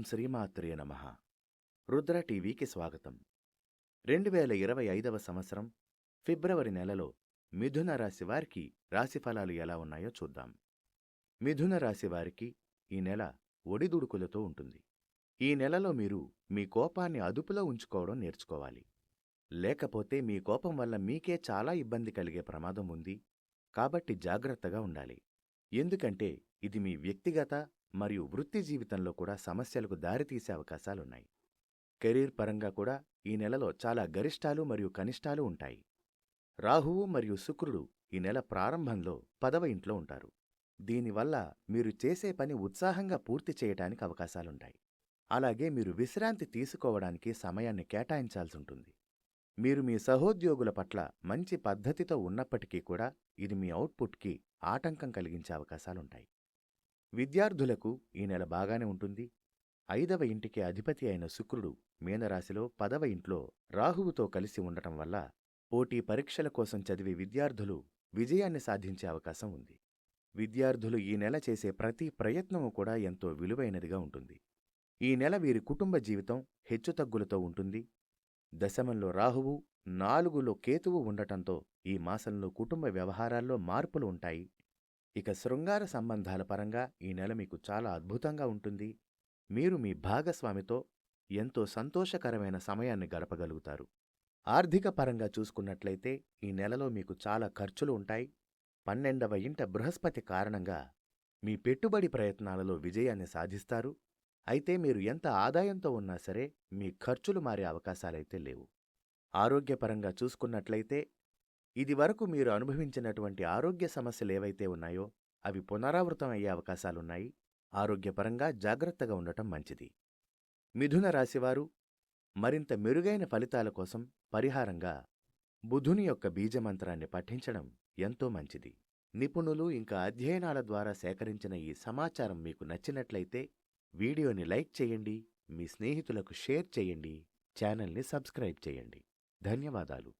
శ్రీమాత్రే నమః. రుద్ర టీవీకి స్వాగతం. 2025వ సంవత్సరం ఫిబ్రవరి నెలలో మిథున రాశి వారికి రాశిఫలాలు ఎలా ఉన్నాయో చూద్దాం. మిథున రాశి వారికి ఈ నెల ఒడిదుడుకులతో ఉంటుంది. ఈ నెలలో మీరు మీ కోపాన్ని అదుపులో ఉంచుకోవడం నేర్చుకోవాలి. లేకపోతే మీ కోపం వల్ల మీకే చాలా ఇబ్బంది కలిగే ప్రమాదం ఉంది. కాబట్టి జాగ్రత్తగా ఉండాలి. ఎందుకంటే ఇది మీ వ్యక్తిగత మరియు వృత్తి జీవితంలో కూడా సమస్యలకు దారితీసే అవకాశాలున్నాయి. కెరీర్ పరంగా కూడా ఈ నెలలో చాలా గరిష్టాలు మరియు కనిష్టాలు ఉంటాయి. రాహువు మరియు శుక్రుడు ఈ నెల ప్రారంభంలో 10వ ఇంట్లో ఉంటారు. దీనివల్ల మీరు చేసే పని ఉత్సాహంగా పూర్తి చేయటానికి అవకాశాలుంటాయి. అలాగే మీరు విశ్రాంతి తీసుకోవడానికి సమయాన్ని కేటాయించాల్సి ఉంటుంది. మీరు మీ సహోద్యోగుల పట్ల మంచి పద్ధతితో ఉన్నప్పటికీ కూడా ఇది మీ అవుట్పుట్కి ఆటంకం కలిగించే అవకాశాలుంటాయి. విద్యార్థులకు ఈ నెల బాగానే ఉంటుంది. 5వ ఇంటికి అధిపతి అయిన శుక్రుడు మీనరాశిలో 10వ ఇంట్లో రాహువుతో కలిసి ఉండటం వల్ల పోటీ పరీక్షల కోసం చదివే విద్యార్థులు విజయాన్ని సాధించే అవకాశం ఉంది. విద్యార్థులు ఈ నెల చేసే ప్రతి ప్రయత్నము కూడా ఎంతో విలువైనదిగా ఉంటుంది. ఈ నెల వీరి కుటుంబ జీవితం హెచ్చుతగ్గులతో ఉంటుంది. దశమంలో రాహువు, 4లో కేతువు ఉండటంతో ఈ మాసంలో కుటుంబ వ్యవహారాల్లో మార్పులు ఉంటాయి. ఇక శృంగార సంబంధాల పరంగా ఈ నెల మీకు చాలా అద్భుతంగా ఉంటుంది. మీరు మీ భాగస్వామితో ఎంతో సంతోషకరమైన సమయాన్ని గడపగలుగుతారు. ఆర్థిక పరంగా చూసుకున్నట్లయితే ఈ నెలలో మీకు చాలా ఖర్చులు ఉంటాయి. 12వ ఇంట బృహస్పతి కారణంగా మీ పెట్టుబడి ప్రయత్నాలలో విజయాన్ని సాధిస్తారు. అయితే మీరు ఎంత ఆదాయంతో ఉన్నా సరే మీ ఖర్చులు మారే అవకాశాలైతే లేవు. ఆరోగ్యపరంగా చూసుకున్నట్లయితే ఇదివరకు మీరు అనుభవించినటువంటి ఆరోగ్య సమస్యలేవైతే ఉన్నాయో అవి పునరావృతం అయ్యే అవకాశాలున్నాయి. ఆరోగ్యపరంగా జాగ్రత్తగా ఉండటం మంచిది. మిథున రాశివారు మరింత మెరుగైన ఫలితాల కోసం పరిహారంగా బుధుని యొక్క బీజమంత్రాన్ని పఠించడం ఎంతో మంచిది. నిపుణులు ఇంకా అధ్యయనాల ద్వారా సేకరించిన ఈ సమాచారం మీకు నచ్చినట్లయితే వీడియోని లైక్ చేయండి, మీ స్నేహితులకు షేర్ చేయండి, ఛానల్ని సబ్స్క్రైబ్ చేయండి. ధన్యవాదాలు.